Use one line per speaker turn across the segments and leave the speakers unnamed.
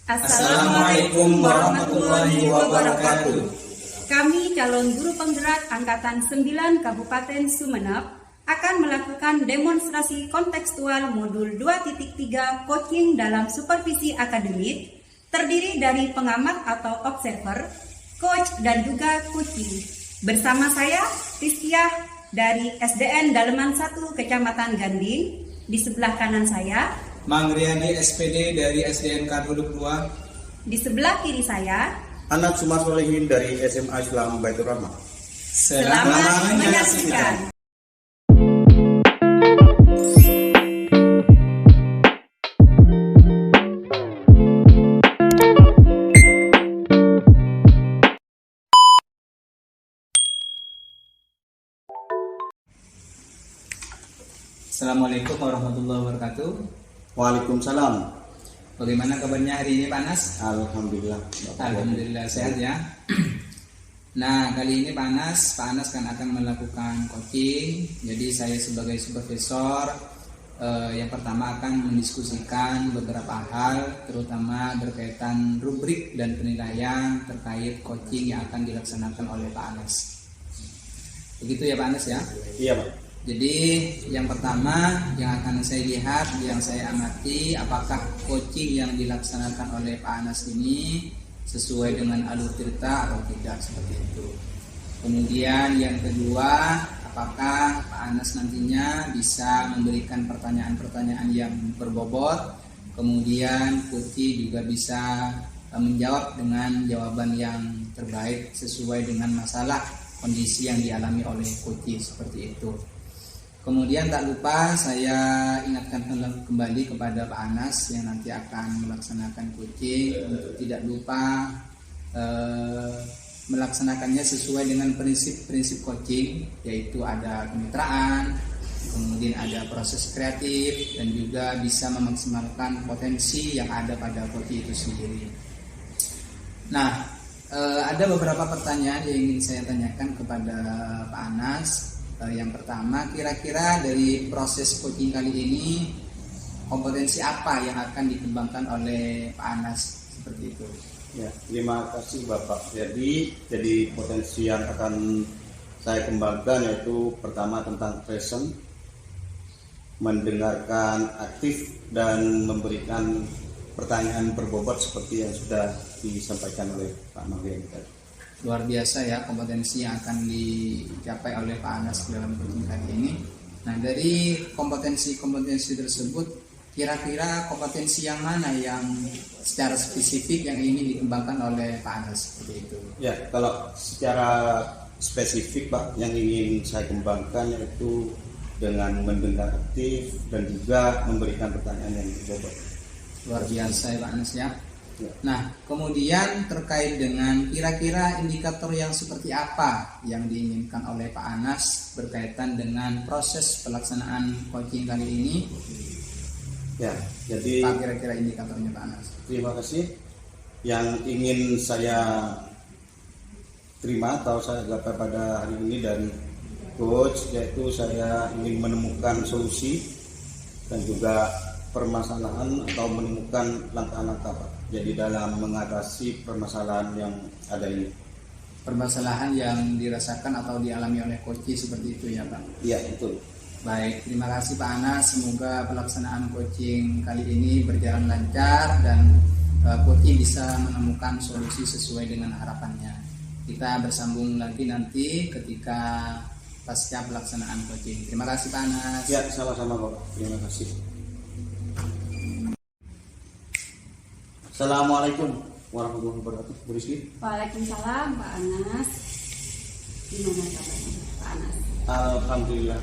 Assalamualaikum warahmatullahi wabarakatuh.
Kami calon guru penggerak Angkatan 9 Kabupaten Sumeneb akan melakukan demonstrasi kontekstual modul 2.3 coaching dalam supervisi akademik terdiri dari pengamat atau observer, coach dan juga coaching. Bersama saya Rizkiah dari SDN Daleman 1 Kecamatan Ganding. Di sebelah kanan saya
Mang Riyadi SPD dari SDN Karduluk 2.
Di sebelah kiri saya
Anak Sumar Solehin dari SMA Islam Baitur Rahmah.
Selamat menyaksikan.
Assalamualaikum warahmatullahi wabarakatuh.
Waalaikumsalam.
Bagaimana kabarnya hari ini Pak Anas?
Alhamdulillah.
Alhamdulillah sehat ya. Nah, kali ini Pak Anas kan akan melakukan coaching. Jadi saya sebagai supervisor yang pertama akan mendiskusikan beberapa hal, terutama berkaitan rubrik dan penilaian terkait coaching yang akan dilaksanakan oleh Pak Anas. Begitu ya Pak Anas ya?
Iya Pak.
Jadi yang pertama yang akan saya lihat, yang saya amati, apakah coaching yang dilaksanakan oleh Pak Anas ini sesuai dengan alur tirta atau tidak, seperti itu. Kemudian yang kedua, apakah Pak Anas nantinya bisa memberikan pertanyaan-pertanyaan yang berbobot, kemudian Putih juga bisa menjawab dengan jawaban yang terbaik sesuai dengan masalah kondisi yang dialami oleh Putih, seperti itu. Kemudian tak lupa saya ingatkan kembali kepada Pak Anas yang nanti akan melaksanakan coaching untuk tidak lupa melaksanakannya sesuai dengan prinsip-prinsip coaching, yaitu ada kemitraan, kemudian ada proses kreatif, dan juga bisa memaksimalkan potensi yang ada pada coaching itu sendiri. Nah, ada beberapa pertanyaan yang ingin saya tanyakan kepada Pak Anas. Yang pertama, kira-kira dari proses coaching kali ini kompetensi apa yang akan dikembangkan oleh Pak Anas, seperti itu?
Ya, terima kasih Bapak. Jadi potensi yang akan saya kembangkan yaitu pertama tentang present, mendengarkan aktif dan memberikan pertanyaan berbobot seperti yang sudah disampaikan oleh Pak Mahrian tadi.
Luar biasa ya kompetensi yang akan dicapai oleh Pak Anas dalam coaching kali ini. Nah, dari kompetensi tersebut, kira-kira kompetensi yang mana yang secara spesifik yang ingin dikembangkan oleh Pak Anas, seperti itu?
Ya, kalau secara spesifik Pak, yang ingin saya kembangkan yaitu dengan mendengar aktif dan juga memberikan pertanyaan yang berbobot.
Luar biasa ya Pak Anas ya.
Ya.
Nah, kemudian terkait dengan kira-kira indikator yang seperti apa yang diinginkan oleh Pak Anas berkaitan dengan proses pelaksanaan coaching kali ini?
Ya, jadi
apa kira-kira indikatornya Pak Anas?
terima kasih. Yang ingin saya terima atau saya gapai pada hari ini dari coach, yaitu saya ingin menemukan solusi dan juga permasalahan atau menemukan langkah-langkah Pak. Jadi dalam mengatasi permasalahan yang ada ini.
Permasalahan yang dirasakan atau dialami oleh coach seperti itu ya Pak?
Iya, betul.
Baik, terima kasih Pak Anas. Semoga pelaksanaan coaching kali ini berjalan lancar dan coach bisa menemukan solusi sesuai dengan harapannya. Kita bersambung lagi nanti ketika pasca pelaksanaan coaching. Terima kasih Pak Anas.
Ya, sama-sama Bapak. Terima kasih. Assalamualaikum warahmatullahi wabarakatuh. Bu Rizky.
Waalaikumsalam Pak Anas. Gimana kabarnya Pak Anas?
Alhamdulillah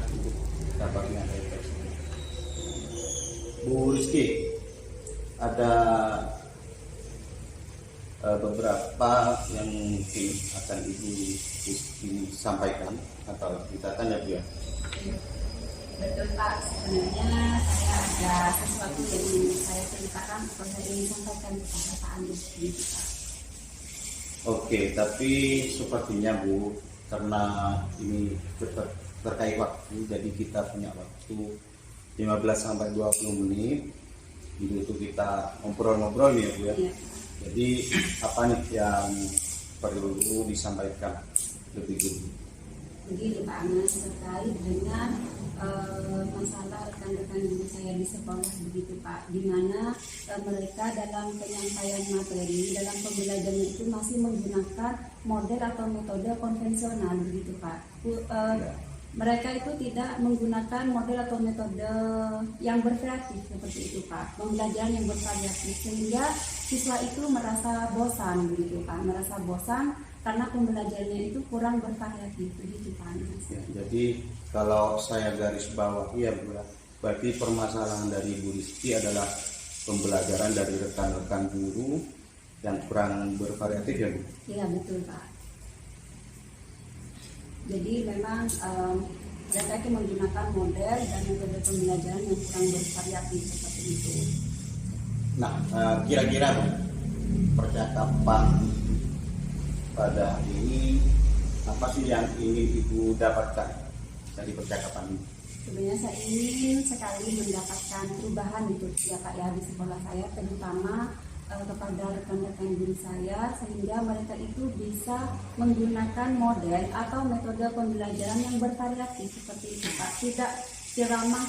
kabarnya baik. Bu Rizky, ada beberapa yang mungkin akan Ibu sampaikan atau ceritakan ya Bu ya.
Betul Pak, sebenarnya saya ada sesuatu yang ingin saya ceritakan atau saya ingin sampaikan kepada Pak Anas ini Pak.
Oke, tapi sepertinya Bu, karena ini terkait waktu, jadi kita punya waktu 15 sampai 20 menit. Jadi itu kita ngobrol-ngobrol ya Bu ya.
Iya.
Jadi apa nih yang perlu disampaikan lebih dulu?
Begitu Pak Anas, terkait dengan masalah rekan-rekan guru saya di sekolah begitu Pak, di mana mereka dalam penyampaian materi, dalam pembelajaran itu masih menggunakan model atau metode konvensional begitu Pak. Mereka itu tidak menggunakan model atau metode yang bervariatif seperti itu Pak, pembelajaran yang bervariatif, sehingga siswa itu merasa bosan begitu Pak, merasa bosan karena pembelajarannya itu kurang bervariatif begitu Pak.
Ya, jadi kalau saya garis bawahi ya Bu, berarti permasalahan dari Bu Rizky adalah pembelajaran dari rekan-rekan guru yang kurang bervariatif ya Bu?
Iya betul Pak. Jadi memang mereka itu menggunakan model dan metode pembelajaran yang kurang bervariatif seperti itu.
Nah, kira-kira Bu, percakapan pada hari ini apa sih yang ingin Ibu dapatkan dari percakapan ini?
Sebenarnya saya ingin sekali mendapatkan perubahan gitu ya Pak ya di sekolah saya, terutama kepada rekan-rekan guru saya, sehingga mereka itu bisa menggunakan model atau metode pembelajaran yang bervariatif seperti itu Pak. Tidak ceramah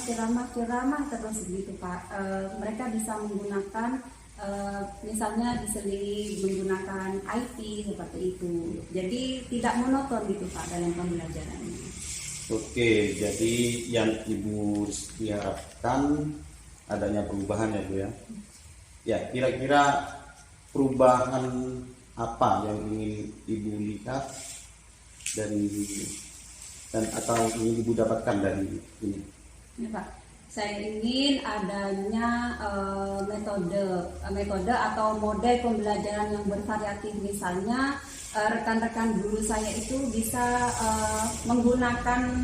terus begitu Pak. Mereka bisa menggunakan misalnya diselingi menggunakan IT seperti itu. Jadi tidak monoton gitu Pak dalam pembelajarannya.
Oke, jadi yang Ibu Rizky harapkan adanya perubahan ya Bu ya. Ya, kira-kira perubahan apa yang ingin Ibu lihat dan atau ingin Ibu dapatkan dari ini?
Ya Pak, saya ingin adanya metode atau model pembelajaran yang bervariatif. Misalnya rekan-rekan guru saya itu bisa menggunakan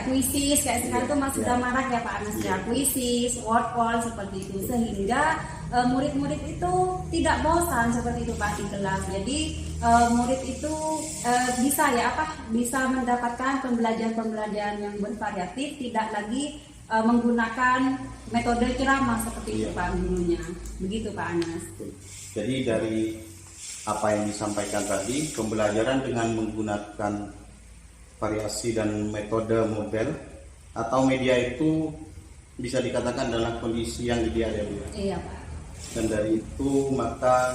kuisis kayak sekarang itu masih sudah marak ya Pak Anas ya, kuisis, word wall seperti itu, sehingga murid-murid itu tidak bosan seperti itu Pak di kelas. Jadi murid itu bisa mendapatkan pembelajaran yang bervariatif, tidak lagi menggunakan metode ceramah seperti itu Pak gurunya. Begitu Pak Anas.
Jadi dari apa yang disampaikan tadi, pembelajaran dengan menggunakan variasi dan metode model atau media itu bisa dikatakan dalam kondisi yang ideal ya Bu.
Iya Pak.
Dan dari itu maka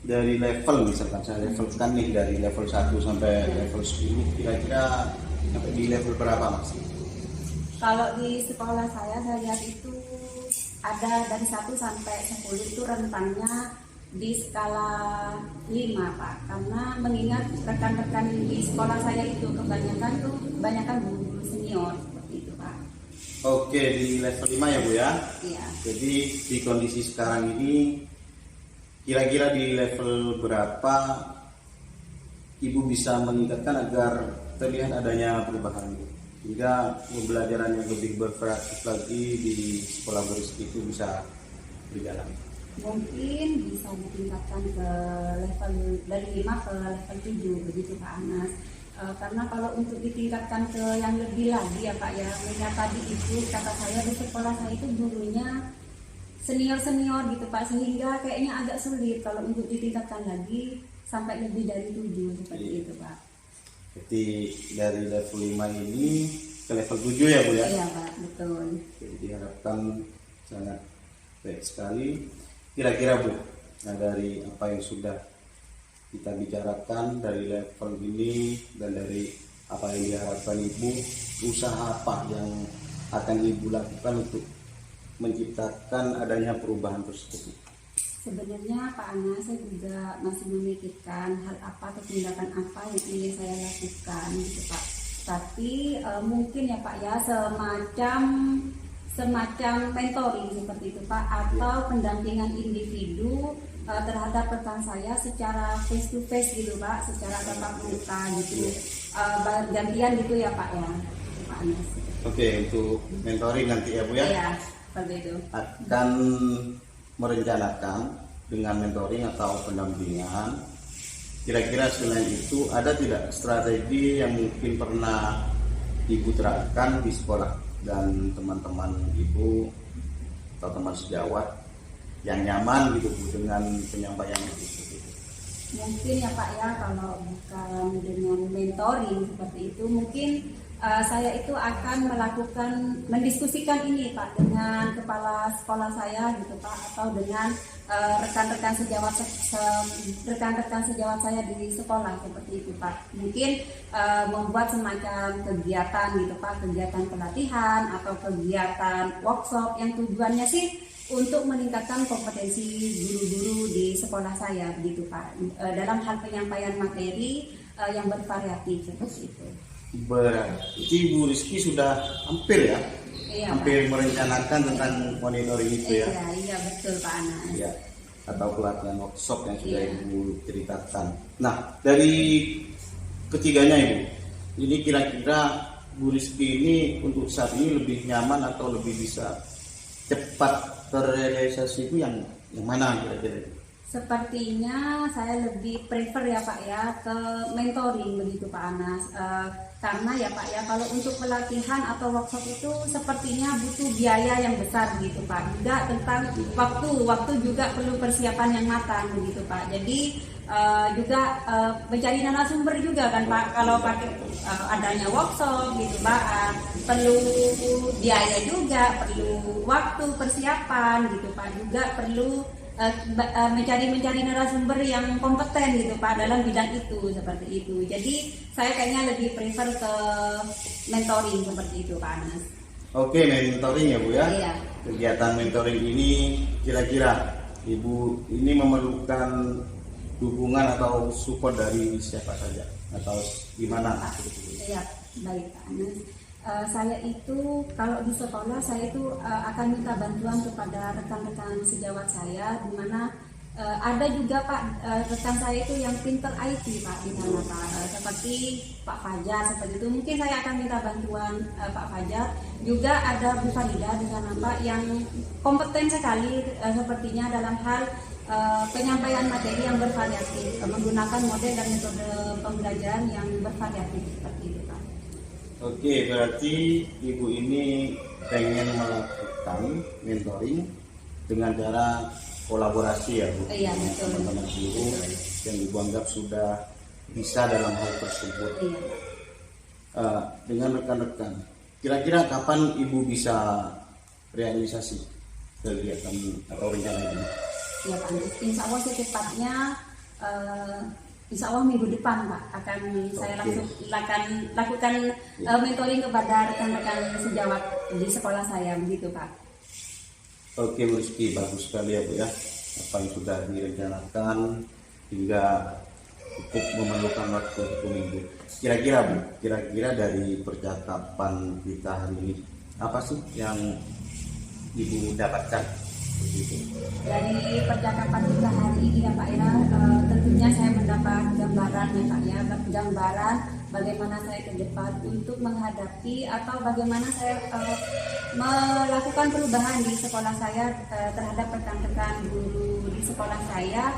dari level, misalkan saya levelkan nih dari level 1 sampai level 10, kira-kira di level berapa Mas?
Kalau di sekolah saya lihat itu ada dari 1 sampai 10 itu rentangnya di skala 5 Pak, karena mengingat rekan-rekan di sekolah saya itu kebanyakan guru-guru senior seperti itu Pak.
Oke, di level 5 ya Bu ya?
Iya.
Jadi di kondisi sekarang ini kira-kira di level berapa Ibu bisa meningkatkan agar terlihat adanya perubahan Bu? Hingga pembelajaran yang lebih bervariatif lagi di sekolah Bu Rizky itu bisa berjalan.
Mungkin bisa ditingkatkan ke level dari 5 ke level 7 begitu Pak Anas. Karena kalau untuk ditingkatkan ke yang lebih lagi ya Pak ya, melihat tadi itu kata saya di sekolah saya itu gurunya senior gitu Pak, sehingga kayaknya agak sulit kalau untuk ditingkatkan lagi sampai lebih dari 7 seperti itu Pak.
Jadi dari level 5 ini ke level 7 ya Bu ya?
Iya Pak, betul.
Jadi diharapkan sangat baik sekali. Kira-kira Bu, nah dari apa yang sudah kita bicarakan dari level ini dan dari apa yang diharapkan Ibu, usaha apa yang akan Ibu lakukan untuk menciptakan adanya perubahan tersebut?
Sebenarnya Pak Anas, saya juga masih memikirkan hal apa atau tindakan apa yang ingin saya lakukan gitu Pak. Tapi mungkin ya Pak ya semacam mentoring seperti itu Pak, atau pendampingan individu terhadap rekan saya secara face to face gitu Pak, secara tatap muka gitu, gantian gitu ya Pak ya, Pak Anas.
Oke, untuk mentoring nanti ya Bu ya?
Iya, seperti itu.
Akan merencanakan dengan mentoring atau pendampingan. Kira-kira selain itu ada tidak strategi yang mungkin pernah Ibu terapkan di sekolah dan teman-teman Ibu atau teman sejawat yang nyaman gitu Bu dengan penyampaian itu.
Mungkin ya Pak ya, kalau bukan dengan mentoring seperti itu, mungkin saya itu akan mendiskusikan ini Pak dengan kepala sekolah saya gitu Pak, atau dengan rekan-rekan sejawat saya di sekolah seperti itu Pak. Mungkin membuat semacam kegiatan gitu Pak, kegiatan pelatihan atau kegiatan workshop yang tujuannya sih untuk meningkatkan kompetensi guru-guru di sekolah saya begitu Pak, dalam hal penyampaian materi yang bervariatif seperti itu.
Berarti Bu Rizky sudah hampir ya,
Iya,
hampir
Pak.
merencanakan tentang monitoring itu ya.
Iya betul Pak Anas.
Ya, atau pelatihan workshop yang sudah
Iya.
Ibu ceritakan. Nah, dari ketiganya Ibu, ini kira-kira Bu Rizky ini untuk saat ini lebih nyaman atau lebih bisa cepat terrealisasi itu yang mana kira-kira?
Sepertinya saya lebih prefer ya Pak ya ke mentoring begitu Pak Anas, karena ya Pak ya, kalau untuk pelatihan atau workshop itu sepertinya butuh biaya yang besar begitu Pak, juga tentang waktu juga perlu persiapan yang matang begitu Pak. Jadi juga mencari narasumber juga kan Pak, kalau pakai adanya workshop gitu Pak, perlu biaya juga, perlu waktu persiapan gitu Pak, juga perlu mencari narasumber yang kompeten gitu Pak dalam bidang itu seperti itu. Jadi saya kayaknya lebih prefer ke mentoring seperti itu Pak Anas.
Oke, mentoring ya Bu ya.
Iya.
Kegiatan mentoring ini kira-kira Ibu ini memerlukan dukungan atau support dari siapa saja atau gimana?
Iya, baik Pak Anas. Saya itu kalau di sekolah saya itu akan minta bantuan kepada rekan-rekan sejawat saya, di mana ada juga Pak rekan saya itu yang pinter IT Pak di sana Pak, seperti Pak Fajar seperti itu. Mungkin saya akan minta bantuan Pak Fajar. Juga ada Bu Farida di sana Pak yang kompeten sekali sepertinya dalam hal penyampaian materi yang bervariatif, menggunakan model dan metode pembelajaran yang bervariatif seperti itu Pak.
Oke, berarti Ibu ini pengen melakukan mentoring dengan cara kolaborasi ya Bu,
Iya,
dengan
betul.
teman-teman guru yang Ibu anggap sudah bisa dalam hal tersebut.
Iya.
Dengan rekan-rekan, kira-kira kapan Ibu bisa realisasi kegiatan atau rencana ini?
Ya Pak, insya Allah secepatnya, insya Allah minggu depan Pak akan saya langsung lakukan mentoring kepada rekan-rekan sejawat di sekolah saya begitu Pak.
Oke Bu Rizky, bagus sekali ya Bu ya, apa yang sudah direncanakan hingga cukup memerlukan waktu 1 minggu. Kira-kira Bu, kira-kira dari percakapan kita hari ini apa sih yang Ibu dapatkan?
Dari percakapan kita hari ini ya Pak ya, tentunya saya mendapat gambaran ya Pak ya, gambaran bagaimana saya ke depan untuk menghadapi atau bagaimana saya melakukan perubahan di sekolah saya terhadap rekan-rekan guru di sekolah saya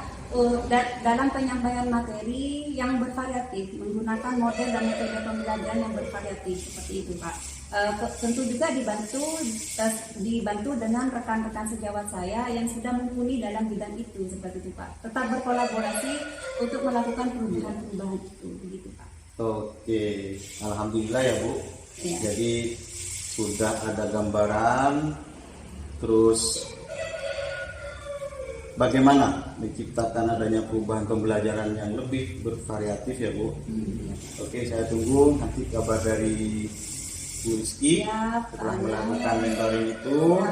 dalam penyampaian materi yang bervariatif, menggunakan model dan metode pembelajaran yang bervariatif seperti itu Pak. Tentu juga dibantu dengan rekan-rekan sejawat saya yang sudah mumpuni dalam bidang itu seperti itu Pak. Tetap berkolaborasi untuk melakukan perubahan-perubahan itu begitu Pak.
Oke, alhamdulillah ya Bu.
Ya.
Jadi sudah ada gambaran, terus bagaimana menciptakan adanya perubahan pembelajaran yang lebih bervariatif ya Bu.
Ya.
Oke, saya tunggu nanti kabar dari Bu Rizky
Ya,
setelah
Pak.
melakukan mentoring itu.
Ya.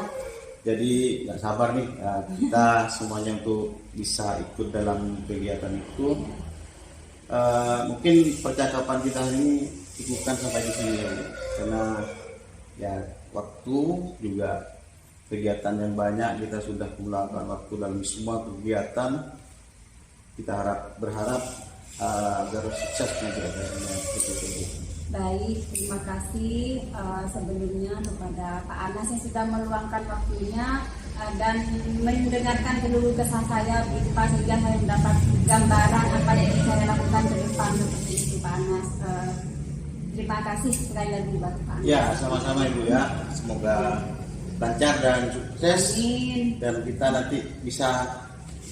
Jadi nggak sabar nih kita semuanya untuk bisa ikut dalam kegiatan itu. Mungkin percakapan kita hari ini cukupkan sampai di sini ya Bu. Karena ya waktu juga kegiatan yang banyak, kita sudah melakukan waktu dalam semua kegiatan. Kita berharap agar sukses nanti acaranya itu.
Baik, terima kasih sebelumnya kepada Pak Anas yang sudah meluangkan waktunya dan mendengarkan seluruh kesan saya Pak, sehingga saya mendapat gambaran apa yang ingin saya lakukan ke depan seperti itu Pak Anas. Terima kasih sekali lagi buat Pak Anas.
Ya, sama-sama Ibu ya. Semoga lancar dan sukses.
Amin.
Dan kita nanti bisa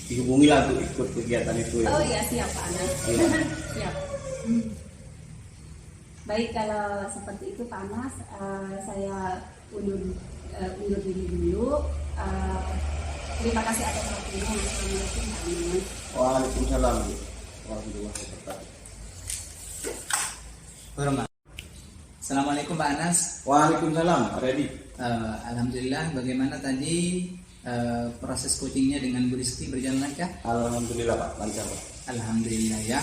dihubungi lah untuk ikut kegiatan itu ya.
Oh iya, siap Pak Anas.
Iya.
Siap. Baik, kalau seperti itu Pak Anas, saya undur diri dulu. Terima kasih atas waktunya. Assalamualaikum Pak Anas.
Waalaikumsalam warahmatullahi wabarakatuh.
Hormat. Assalamualaikum Pak Anas.
Waalaikumsalam, Redi.
Alhamdulillah, bagaimana tadi proses coachingnya dengan Bu Rizky berjalan lancar?
Alhamdulillah Pak, lancar Pak.
Alhamdulillah ya.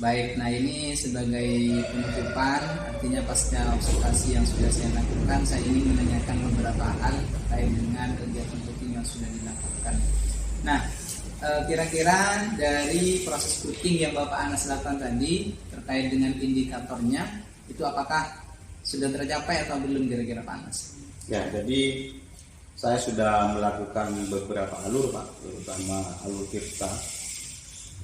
Baik, nah ini sebagai penutupan, artinya pasca observasi yang sudah saya lakukan, saya ingin menanyakan beberapa hal terkait dengan kegiatan coaching yang sudah dilakukan. Nah, kira-kira dari proses coaching yang Bapak Anas lakukan tadi terkait dengan indikatornya, itu apakah sudah tercapai atau belum kira-kira Pak Anas?
Ya, jadi saya sudah melakukan beberapa alur Pak, terutama alur tirta,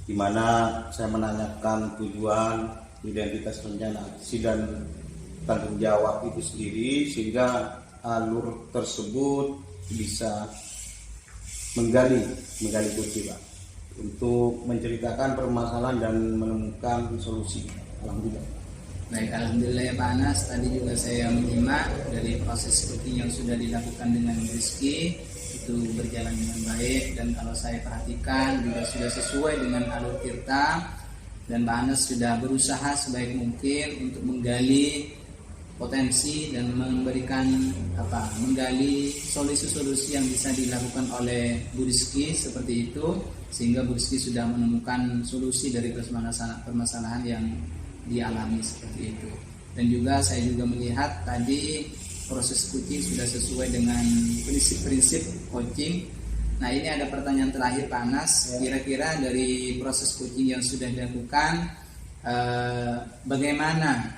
di mana saya menanyakan tujuan, identitas, rencana aksi dan tanggung jawab itu sendiri, sehingga alur tersebut bisa menggali kunci Pak, untuk menceritakan permasalahan dan menemukan solusi. Alhamdulillah.
Baik, alhamdulillah ya Pak Anas. Tadi juga saya menyimak dari proses coaching yang sudah dilakukan dengan Rizky, itu berjalan dengan baik, dan kalau saya perhatikan juga sudah sesuai dengan alur tirta, dan Pak Anas sudah berusaha sebaik mungkin untuk menggali potensi dan menggali solusi-solusi yang bisa dilakukan oleh Bu Rizky seperti itu, sehingga Bu Rizky sudah menemukan solusi dari permasalahan yang dialami seperti itu. Dan juga saya juga melihat tadi proses coaching sudah sesuai dengan prinsip-prinsip coaching. Nah, ini ada pertanyaan terakhir Pak Anas. Kira-kira dari proses coaching yang sudah dilakukan, bagaimana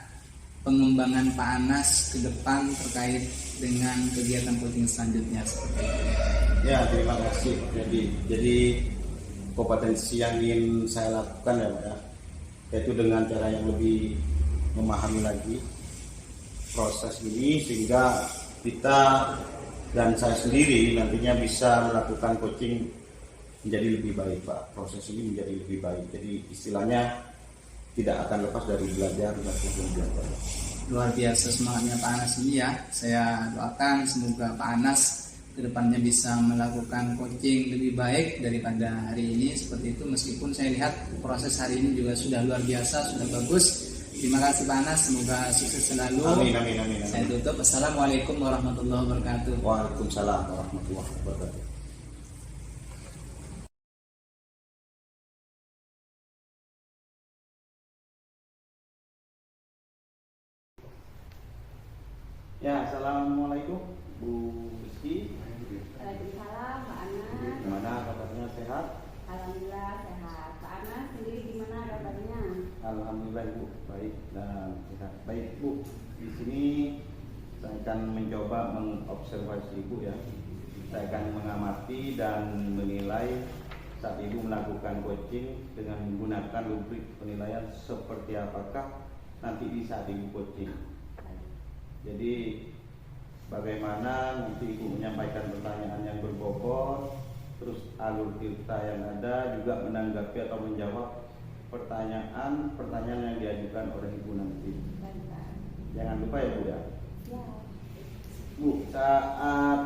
pengembangan Pak Anas ke depan terkait dengan kegiatan coaching selanjutnya seperti itu?
Ya, terima kasih. Jadi kompetensi yang ingin saya lakukan ya Pak, yaitu dengan cara yang lebih memahami lagi proses ini, sehingga kita dan saya sendiri nantinya bisa melakukan coaching menjadi lebih baik Pak. Proses ini menjadi lebih baik. Jadi istilahnya tidak akan lepas dari belajar dan belajar.
Luar biasa semangatnya Pak Anas ini ya. Saya doakan semoga Pak Anas kedepannya bisa melakukan coaching lebih baik daripada hari ini seperti itu. Meskipun saya lihat proses hari ini juga sudah luar biasa, sudah bagus. Terima kasih Pak Anas, semoga sukses selalu.
Amin.
Saya tutup. Assalamualaikum warahmatullahi wabarakatuh.
Waalaikumsalam warahmatullahi wabarakatuh. Ya, assalamualaikum Bu Rizky.
Waalaikumsalam Pak Anas.
Gimana kabarnya, sehat?
Alhamdulillah sehat. Pak Anas sendiri gimana kabarnya?
Alhamdulillah Bu, baik dan sehat. Baik Bu, di sini saya akan mencoba mengobservasi Ibu ya. Saya akan mengamati dan menilai saat Ibu melakukan coaching dengan menggunakan rubrik penilaian seperti apakah nanti di saat Ibu coaching. Jadi bagaimana nanti Ibu menyampaikan pertanyaan yang berbobot, terus alur tirta yang ada juga menanggapi atau menjawab pertanyaan yang diajukan oleh Ibu nanti. Jangan lupa ya Bu ya. Bu, saat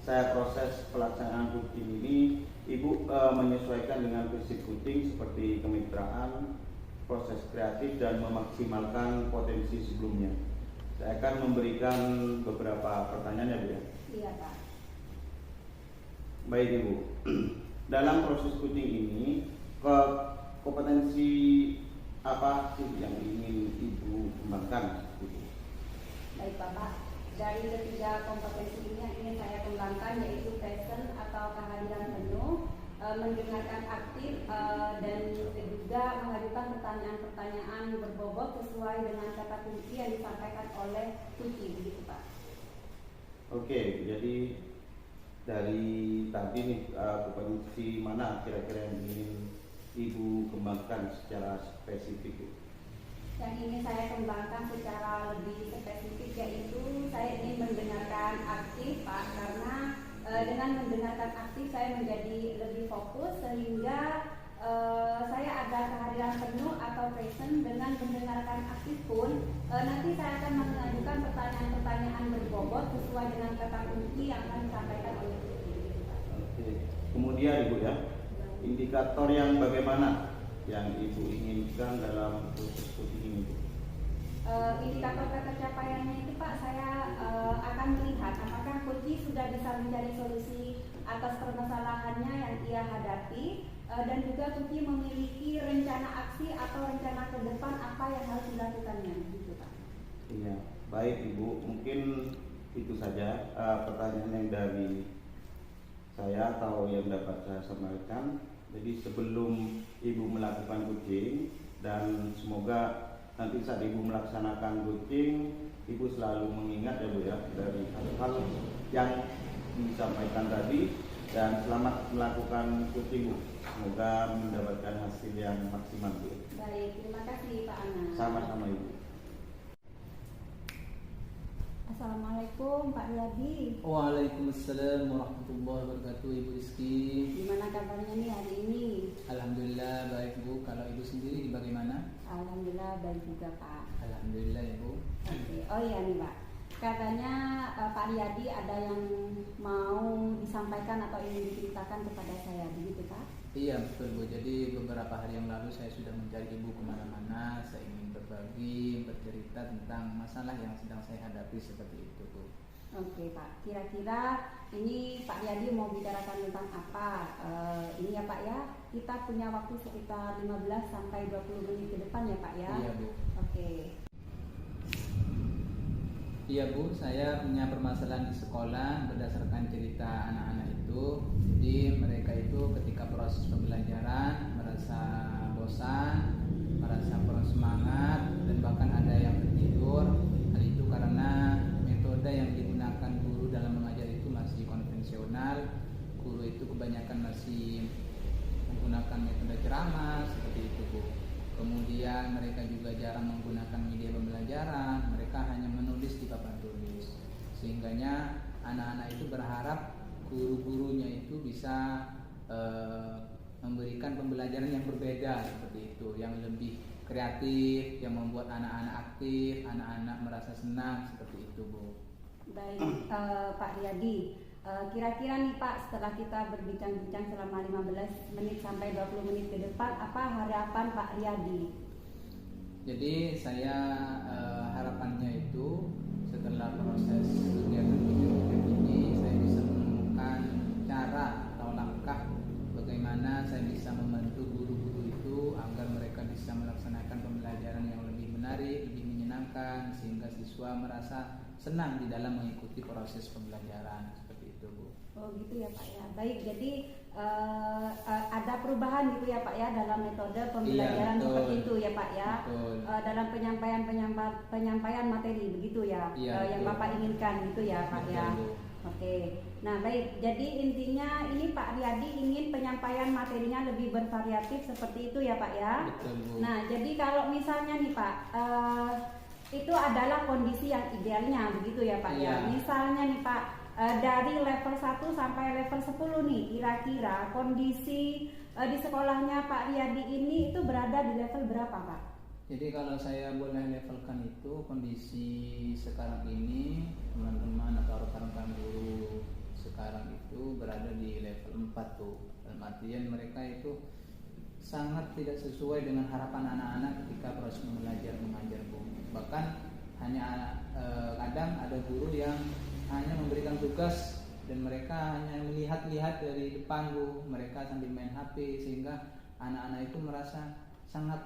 saya proses pelaksanaan coaching ini, Ibu menyesuaikan dengan prinsip coaching seperti kemitraan, proses kreatif dan memaksimalkan potensi sebelumnya. Saya akan memberikan beberapa pertanyaan ya Bu ya.
Iya Pak.
Baik Ibu, dalam proses coaching ini kompetensi apa sih yang ingin Ibu kembangkan?
Baik Bapak, dari ketiga kompetensi ini yang ingin saya kembangkan yaitu passion atau kehadiran penuh, mendengarkan aktif, dan juga mengajukan pertanyaan-pertanyaan berbobot sesuai dengan kata kunci yang disampaikan oleh coaching, begitu Pak. Oke,
jadi dari tadi nih kompetensi mana kira-kira yang ingin Ibu kembangkan secara spesifik?
yang ingin saya kembangkan secara lebih spesifik, yaitu saya ingin mendengarkan aktif Pak, karena dengan mendengarkan aktif saya menjadi lebih fokus sehingga saya ada kehadiran penuh atau present. Dengan mendengarkan aktif pun nanti saya akan mengajukan pertanyaan-pertanyaan berbobot sesuai dengan kata kunci yang akan disampaikan oleh Ibu.
Oke. Kemudian Ibu ya, indikator yang bagaimana yang Ibu inginkan dalam proses coaching ini?
Indikator pencapaiannya itu Pak, saya akan melihat apakah coach sudah bisa mencari solusi atas permasalahannya yang ia hadapi, dan juga coach memiliki rencana aksi atau rencana ke depan apa yang harus dilakukannya, gitu Pak.
Iya, baik Ibu, mungkin itu saja pertanyaan yang dari saya atau yang dapat saya sampaikan. Jadi sebelum Ibu melakukan coaching, dan semoga nanti saat Ibu melaksanakan coaching, Ibu selalu mengingat ya Bu ya, dari hal-hal yang disampaikan tadi, dan selamat melakukan coaching Bu. Semoga mendapatkan hasil yang maksimal Bu.
Baik, terima kasih Pak Ana.
Sama-sama Ibu.
Assalamualaikum Pak Riyadi.
Waalaikumsalam warahmatullahi wabarakatuh, Ibu Rizky.
Gimana kabarnya nih hari ini?
Alhamdulillah baik Bu. Kalau Ibu sendiri bagaimana?
Alhamdulillah baik juga Pak.
Alhamdulillah Ibu.
Oke. Oh iya nih Pak, katanya Pak Riyadi ada yang mau disampaikan atau ingin diceritakan kepada saya, begitu Pak?
Iya betul Bu. Jadi beberapa hari yang lalu saya sudah mencari Ibu kemana-mana. Saya ingin berbagi, bercerita tentang masalah yang sedang saya hadapi seperti itu Bu.
Oke Pak, kira-kira ini Pak Riyadi mau bicarakan tentang apa? Ini ya Pak ya, kita punya waktu sekitar 15 sampai 20 menit ke depan ya Pak ya?
Iya Bu.
Oke.
Iya Bu, saya punya permasalahan di sekolah berdasarkan cerita anak-anak itu. Jadi mereka itu ketika proses pembelajaran merasa bosan, merasa kurang semangat, dan bahkan ada yang tertidur. Hal itu karena metode yang digunakan guru dalam mengajar itu masih konvensional. Guru itu kebanyakan masih menggunakan metode ceramah seperti itu Bu. Kemudian mereka juga jarang menggunakan media pembelajaran, mereka hanya menulis di papan tulis. Sehingganya anak-anak itu berharap guru-gurunya itu bisa memberikan pembelajaran yang berbeda seperti itu, yang lebih kreatif, yang membuat anak-anak aktif, anak-anak merasa senang seperti itu Bu.
Baik Pak Riyadi, kira-kira nih Pak, setelah kita berbincang-bincang selama 15 menit sampai 20 menit ke depan, apa harapan Pak Riyadi?
Jadi saya harapannya itu setelah proses kegiatan coaching ini saya bisa menemukan cara atau langkah bagaimana saya bisa membantu guru-guru itu agar mereka bisa melaksanakan pembelajaran yang lebih menarik, lebih menyenangkan, sehingga siswa merasa senang di dalam mengikuti proses pembelajaran seperti itu Bu.
Oh gitu ya Pak ya. Baik, jadi ada perubahan gitu ya Pak ya dalam metode pembelajaran seperti itu ya Pak ya. Dalam penyampaian materi begitu ya, yang Bapak inginkan gitu ya Pak ya. Oke. Nah baik, jadi intinya ini Pak Riyadi ingin penyampaian materinya lebih bervariatif seperti itu ya Pak ya.
Betul Bu.
Nah jadi kalau misalnya nih Pak, itu adalah kondisi yang idealnya begitu ya Pak ya. Misalnya nih Pak, dari level 1 sampai level 10 nih, kira-kira kondisi di sekolahnya Pak Riyadi ini itu berada di level berapa Pak?
Jadi kalau saya boleh levelkan itu, kondisi sekarang ini teman-teman atau rekan-rekan guru sekarang itu berada di level 4 tuh. Dalam artian mereka itu sangat tidak sesuai dengan harapan anak-anak ketika proses belajar mengajar Bu. Bahkan hanya kadang ada guru yang hanya memberikan tugas dan mereka hanya melihat-lihat dari depan Bu, mereka sambil main HP, sehingga anak-anak itu merasa sangat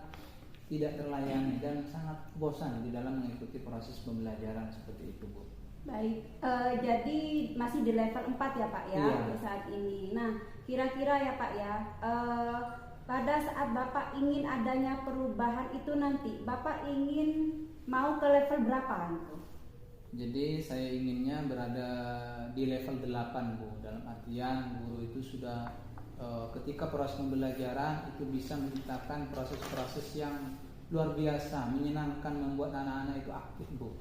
tidak terlayani dan sangat bosan di dalam mengikuti proses pembelajaran seperti itu Bu.
Baik, jadi masih di level 4 ya Pak ya saat ini. Nah kira-kira ya Pak ya, pada saat Bapak ingin adanya perubahan itu nanti, Bapak ingin mau ke level berapa gitu?
Jadi saya inginnya berada di level 8 Bu. Dalam artian guru itu sudah ketika proses pembelajaran itu bisa menciptakan proses-proses yang luar biasa, menyenangkan, membuat anak-anak itu aktif, Bu.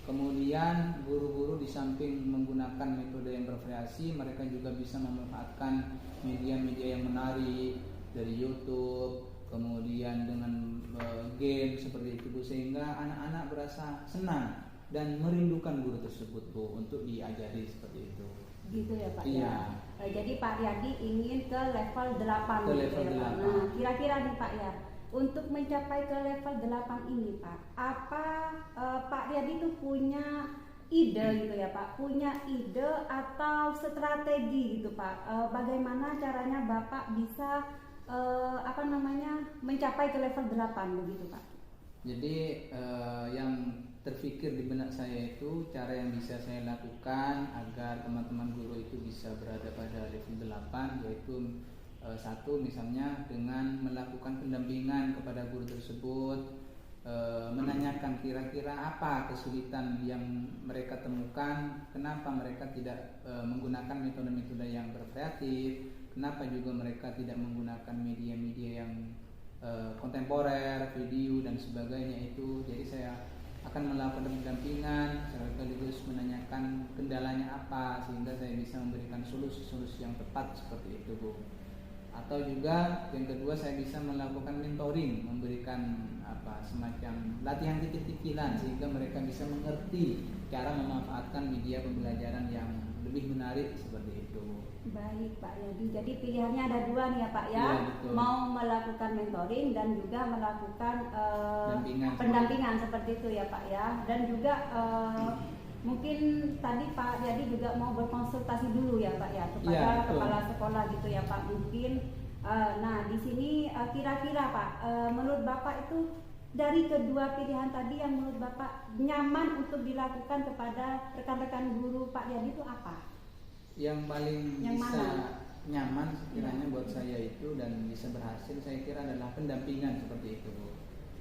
Kemudian guru-guru di samping menggunakan metode yang bervariasi, mereka juga bisa memanfaatkan media-media yang menarik dari YouTube, kemudian dengan game seperti itu, Bu, sehingga anak-anak berasa senang dan merindukan guru tersebut, Bu, untuk diajari seperti itu.
Gitu ya Pak.
Iya.
Ya. Jadi Pak Riyadi ingin ke level 8
Ke
gitu
level
ya, Pak.
8.
Nah, kira-kira nih Pak ya, untuk mencapai ke level 8 ini Pak, apa Pak Riyadi itu punya ide gitu ya Pak, punya ide atau strategi gitu Pak, bagaimana caranya Bapak bisa mencapai ke level 8 begitu Pak?
Jadi yang terfikir di benak saya itu cara yang bisa saya lakukan agar teman-teman guru itu bisa berada pada level 8, yaitu satu, misalnya dengan melakukan pendampingan kepada guru tersebut, menanyakan kira-kira apa kesulitan yang mereka temukan, kenapa mereka tidak menggunakan metode-metode yang bervariatif, kenapa juga mereka tidak menggunakan media-media yang kontemporer, video dan sebagainya itu. Jadi saya akan melakukan pendampingan sekaligus menanyakan kendalanya apa sehingga saya bisa memberikan solusi-solusi yang tepat seperti itu, Bu. Atau juga yang kedua, saya bisa melakukan mentoring, memberikan semacam latihan titik-tikilan sehingga mereka bisa mengerti cara memanfaatkan media pembelajaran yang lebih menarik seperti itu.
Baik Pak Riyadi, jadi pilihannya ada dua nih ya Pak ya,
Iya, betul.
Mau melakukan mentoring dan juga melakukan
pendampingan
seperti itu ya Pak ya, dan juga mungkin tadi Pak Riyadi juga mau berkonsultasi dulu ya Pak ya kepada
Iya,
kepala sekolah gitu ya Pak mungkin. Nah di sini kira-kira Pak, menurut Bapak itu dari kedua pilihan tadi yang menurut Bapak nyaman untuk dilakukan kepada rekan-rekan guru Pak Riyadi itu apa?
Yang paling
Yang
bisa
mana?
nyaman sekiranya buat saya itu dan bisa berhasil, saya kira adalah pendampingan seperti itu, Bu.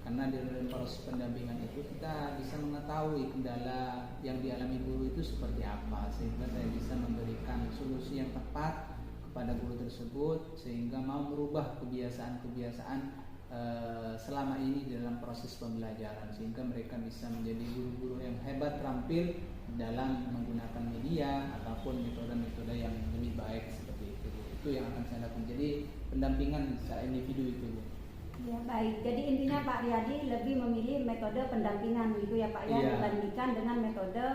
Karena di dalam proses pendampingan itu kita bisa mengetahui kendala yang dialami guru itu seperti apa, sehingga saya bisa memberikan solusi yang tepat kepada guru tersebut sehingga mau merubah kebiasaan-kebiasaan selama ini dalam proses pembelajaran, sehingga mereka bisa menjadi guru-guru yang hebat terampil dalam menggunakan media ataupun metode-metode yang lebih baik seperti itu. Itu yang akan saya lakukan. Jadi pendampingan secara individu itu, Bu.
Ya baik, jadi intinya Pak Riyadi lebih memilih metode pendampingan gitu ya Pak ya,
Iya.
dibandingkan dengan metode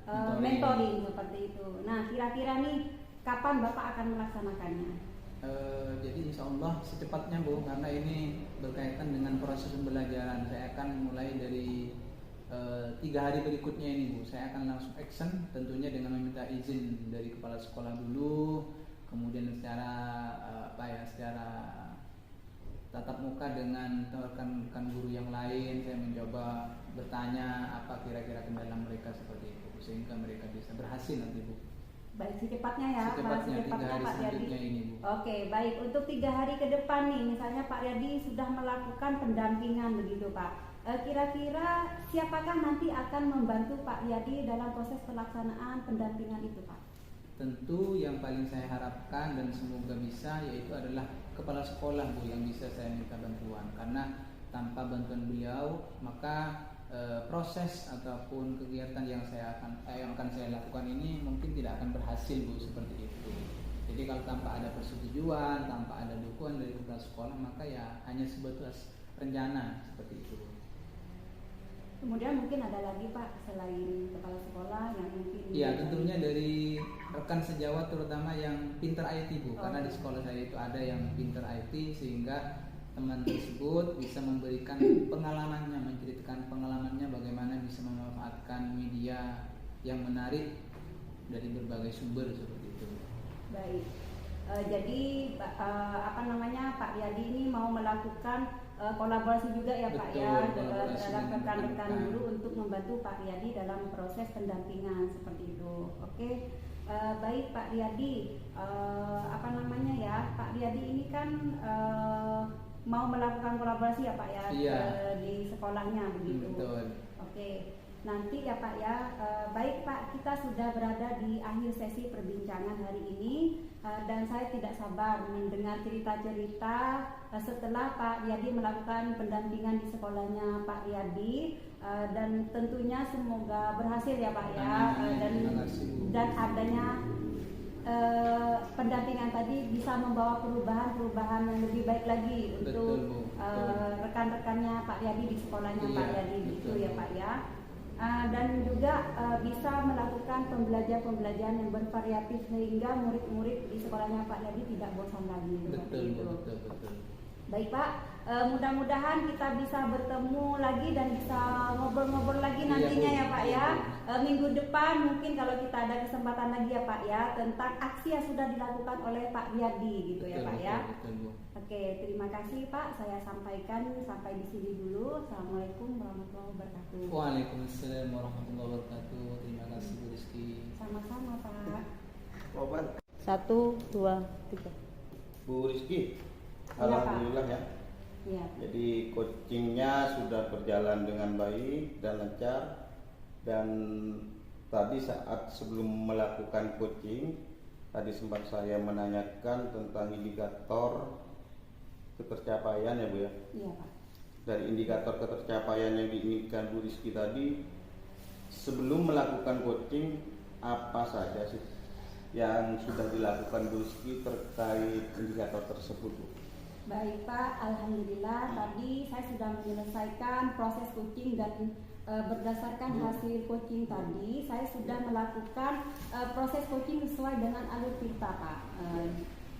Mentoring.
mentoring seperti itu. Nah kira-kira nih kapan Bapak akan melaksanakannya?
Jadi insya Allah secepatnya, Bu, karena ini berkaitan dengan proses pembelajaran. Saya akan mulai dari 3 hari berikutnya ini, Bu. Saya akan langsung action, tentunya dengan meminta izin dari kepala sekolah dulu, kemudian secara secara tatap muka dengan rekan-rekan guru yang lain, saya mencoba bertanya apa kira-kira kendala mereka seperti itu, sehingga mereka bisa berhasil nanti, Bu.
Baik, secepatnya ya Pak,
Secepatnya 3 hari
Pak
selanjutnya
Riyadi.
ini, Bu.
Oke, baik, untuk 3 hari ke depan nih, misalnya Pak Riyadi sudah melakukan pendampingan begitu Pak. Kira-kira siapakah nanti akan membantu Pak Riyadi dalam proses pelaksanaan pendampingan itu Pak?
Tentu yang paling saya harapkan dan semoga bisa yaitu adalah kepala sekolah, Bu, yang bisa saya minta bantuan, karena tanpa bantuan beliau maka proses ataupun kegiatan yang akan saya lakukan ini mungkin tidak akan berhasil, Bu, seperti itu. Jadi kalau tanpa ada persetujuan, tanpa ada dukungan dari kepala sekolah, maka ya hanya sebatas rencana seperti itu.
Kemudian mungkin ada lagi Pak selain kepala sekolah yang mungkin
Tentunya dari rekan sejawat terutama yang pinter IT, Bu, karena di sekolah saya itu ada yang pinter IT sehingga teman tersebut bisa memberikan pengalamannya, menceritakan pengalamannya bagaimana bisa memanfaatkan media yang menarik dari berbagai sumber seperti itu.
Baik. Jadi Pak Riyadi ini mau melakukan kolaborasi juga ya Pak
Betul,
ya
kolaborasi
dalam
dengan
rekan-rekan
rekan-rekan.
guru untuk membantu Pak Riyadi dalam proses pendampingan seperti itu. Oke. Baik Pak Riyadi, Pak Riyadi ini kan mau melakukan kolaborasi ya Pak ya
Iya.
di sekolahnya begitu.
Betul.
Oke. nanti ya Pak ya. Baik Pak, kita sudah berada di akhir sesi perbincangan hari ini dan saya tidak sabar mendengar cerita-cerita setelah Pak Riyadi melakukan pendampingan di sekolahnya Pak Riyadi, dan tentunya semoga berhasil ya Pak ya. Dan adanya pendampingan tadi bisa membawa perubahan yang lebih baik lagi untuk rekan-rekannya Pak Riyadi di sekolahnya Pak Riyadi gitu ya Pak ya. Dan juga bisa melakukan pembelajaran yang bervariatif sehingga murid-murid di sekolahnya Pak Riyadi tidak bosan lagi.
Betul.
Baik Pak, mudah-mudahan kita bisa bertemu lagi dan bisa ngobrol-ngobrol lagi nantinya ya Pak ya. Minggu depan mungkin kalau kita ada kesempatan lagi ya Pak ya, tentang aksi yang sudah dilakukan oleh Pak Riyadi gitu ya Pak ya. Oke, terima kasih Pak. Saya sampaikan sampai di sini dulu. Assalamualaikum warahmatullahi wabarakatuh.
Waalaikumsalam warahmatullahi wabarakatuh. Terima kasih Bu Rizky.
Sama-sama Pak.
Obat.
1, 2, 3.
Bu Rizky,
Pak.
alhamdulillah ya.
Iya.
Jadi coachingnya sudah berjalan dengan baik dan lancar. Dan tadi saat sebelum melakukan coaching, tadi sempat saya menanyakan tentang indikator ketercapaian ya Bu ya.
Iya Pak.
Dari indikator ketercapaian yang diinginkan Bu Rizky tadi, sebelum melakukan coaching apa saja sih yang sudah dilakukan Bu Rizky terkait indikator tersebut Bu?
Baik Pak, alhamdulillah tadi saya sudah menyelesaikan proses coaching dan berdasarkan hasil coaching tadi saya sudah melakukan proses coaching sesuai dengan alur kita Pak.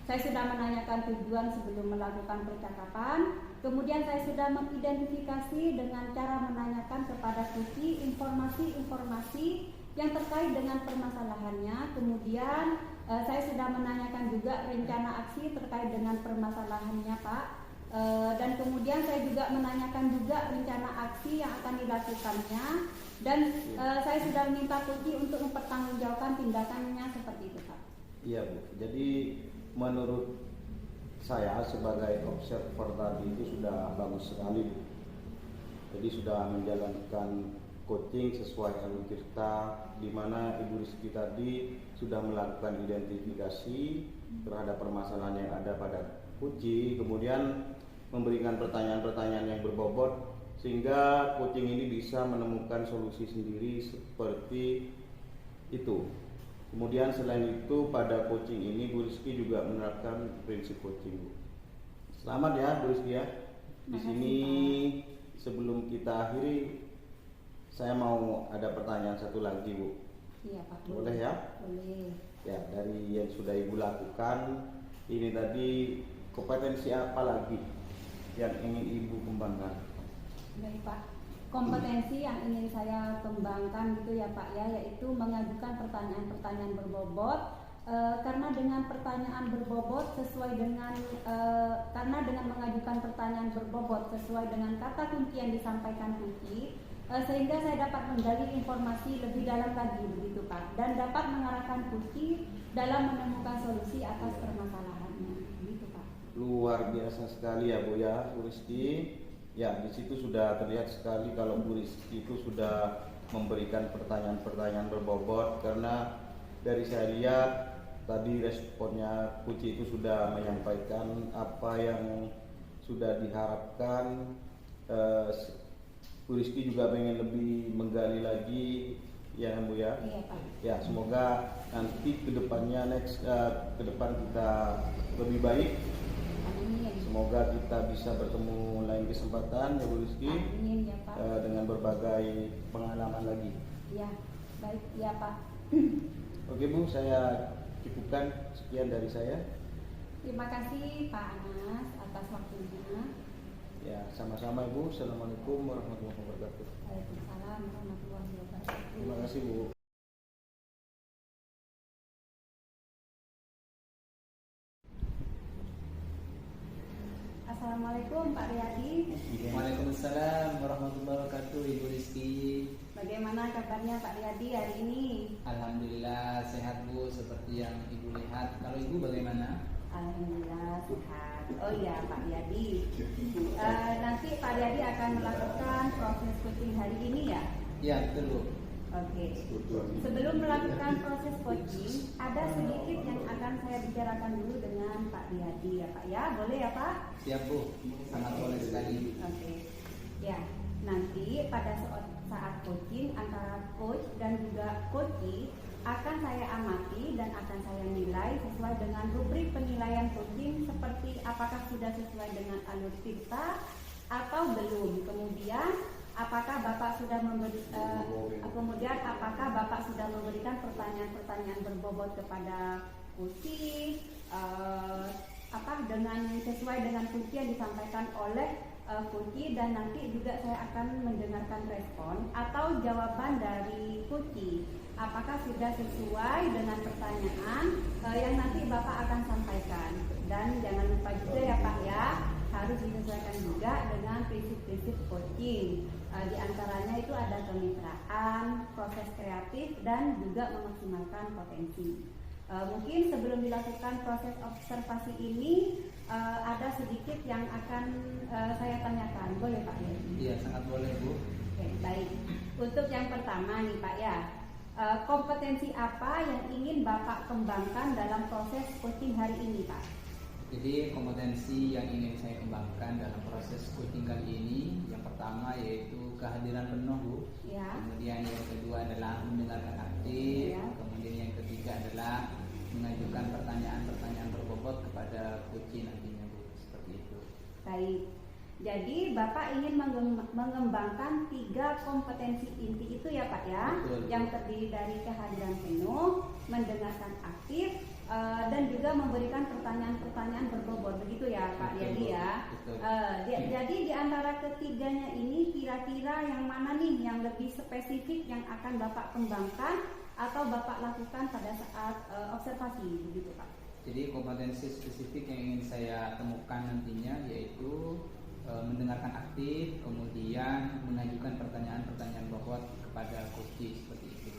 Saya sudah menanyakan tujuan sebelum melakukan percakapan, kemudian saya sudah mengidentifikasi dengan cara menanyakan kepada coach informasi-informasi yang terkait dengan permasalahannya. Kemudian saya sudah menanyakan juga rencana aksi terkait dengan permasalahannya Pak. Dan kemudian saya juga menanyakan juga rencana aksi yang akan dilakukannya. Dan saya sudah minta coach untuk mempertanggungjawabkan tindakannya seperti itu Pak.
Iya Bu, jadi menurut saya sebagai observer tadi itu sudah bagus sekali Bu. Jadi sudah menjalankan coaching sesuai alur tirta, di mana Ibu Rizky tadi sudah melakukan identifikasi terhadap permasalahan yang ada pada coaching, kemudian memberikan pertanyaan-pertanyaan yang berbobot sehingga coaching ini bisa menemukan solusi sendiri seperti itu. Kemudian selain itu pada coaching ini Bu Rizky juga menerapkan prinsip coaching Bu. Selamat ya Bu Rizky ya. Di sini sebelum kita akhiri, saya mau ada pertanyaan satu lagi Bu.
Iya Pak.
Boleh ya?
Boleh.
Ya, dari yang sudah Ibu lakukan, ini tadi kompetensi apa lagi yang ingin Ibu kembangkan?
Baik Pak. Kompetensi yang ingin saya kembangkan gitu ya Pak ya, yaitu mengajukan pertanyaan-pertanyaan berbobot. Karena dengan pertanyaan berbobot sesuai dengan karena dengan mengajukan pertanyaan berbobot sesuai dengan kata kunci yang disampaikan kunci, sehingga saya dapat menggali informasi lebih dalam lagi begitu Pak, dan dapat mengarahkan kunci dalam menemukan solusi atas permasalahannya begitu Pak.
Luar biasa sekali ya Bu ya, Bu Rizky. Ya, di situ sudah terlihat sekali kalau Bu Rizky itu sudah memberikan pertanyaan-pertanyaan berbobot, karena dari saya lihat tadi responnya Kuci itu sudah menyampaikan apa yang sudah diharapkan. Bu Rizky juga pengen lebih menggali lagi ya Bu ya.
Iya Pak.
Ya, semoga nanti kedepannya ke depan kita lebih baik.
Amin.
Semoga kita bisa bertemu lain kesempatan ya Bu Rizky.
Amin ya Pak.
Dengan berbagai pengalaman lagi.
Ya, baik ya Pak.
Oke Bu, saya cukupkan sekian dari saya.
Terima kasih Pak Anas atas waktunya.
Ya, sama-sama Ibu. Assalamualaikum warahmatullahi wabarakatuh.
Waalaikumsalam warahmatullahi wabarakatuh.
Terima kasih Bu.
Assalamualaikum Pak Riyadi.
Waalaikumsalam warahmatullahi wabarakatuh Ibu Rizky.
Bagaimana kabarnya Pak Riyadi hari ini?
Alhamdulillah sehat Bu, seperti yang Ibu lihat. Kalau Ibu bagaimana?
Alhamdulillah sehat. Oh iya Pak Riyadi. Nanti Pak Riyadi akan melakukan proses coaching hari ini ya?
Iya betul Bu.
Oke. Sebelum melakukan proses coaching, ada sedikit yang akan saya bicarakan dulu dengan Pak Riyadi ya Pak ya. Boleh ya Pak?
Siap Bu, sangat boleh sekali.
Oke. Ya, nanti pada saat coaching antara coach dan juga coachee akan saya amati dan akan saya nilai sesuai dengan rubrik penilaian coaching seperti apakah sudah sesuai dengan alur tirta atau belum. Kemudian apakah Bapak sudah memberikan pertanyaan-pertanyaan berbobot kepada coachee dengan sesuai dengan kunci yang disampaikan oleh coachee, dan nanti juga saya akan mendengarkan respon atau jawaban dari coachee. Apakah sudah sesuai dengan pertanyaan yang nanti Bapak akan sampaikan. Dan jangan lupa juga ya Pak ya, harus disesuaikan juga dengan prinsip-prinsip coaching. Di antaranya itu ada kemitraan, proses kreatif, dan juga memaksimalkan potensi. Mungkin sebelum dilakukan proses observasi ini ada sedikit yang akan saya tanyakan, boleh Pak ya?
Iya sangat boleh Bu.
Oke, baik. Untuk yang pertama nih Pak ya, kompetensi apa yang ingin Bapak kembangkan dalam proses coaching hari ini Pak?
Jadi kompetensi yang ingin saya kembangkan dalam proses coaching kali ini, yang pertama yaitu kehadiran penuh Bu.
Ya.
Kemudian yang kedua adalah mendengarkan aktif.
Ya.
Kemudian yang ketiga adalah mengajukan pertanyaan-pertanyaan berbobot kepada coaching nantinya Bu. Seperti itu.
Baik. Jadi Bapak ingin mengembangkan 3 kompetensi inti itu ya Pak ya.
Betul.
Yang terdiri dari kehadiran penuh, mendengarkan aktif, dan juga memberikan pertanyaan-pertanyaan berbobot, begitu ya Pak Riyadi ya. Jadi di antara ketiganya ini kira-kira yang mana nih yang lebih spesifik yang akan Bapak kembangkan atau Bapak lakukan pada saat observasi, begitu Pak?
Jadi kompetensi spesifik yang ingin saya temukan nantinya yaitu mendengarkan aktif, kemudian mengajukan pertanyaan-pertanyaan bobot kepada coaching, seperti itu.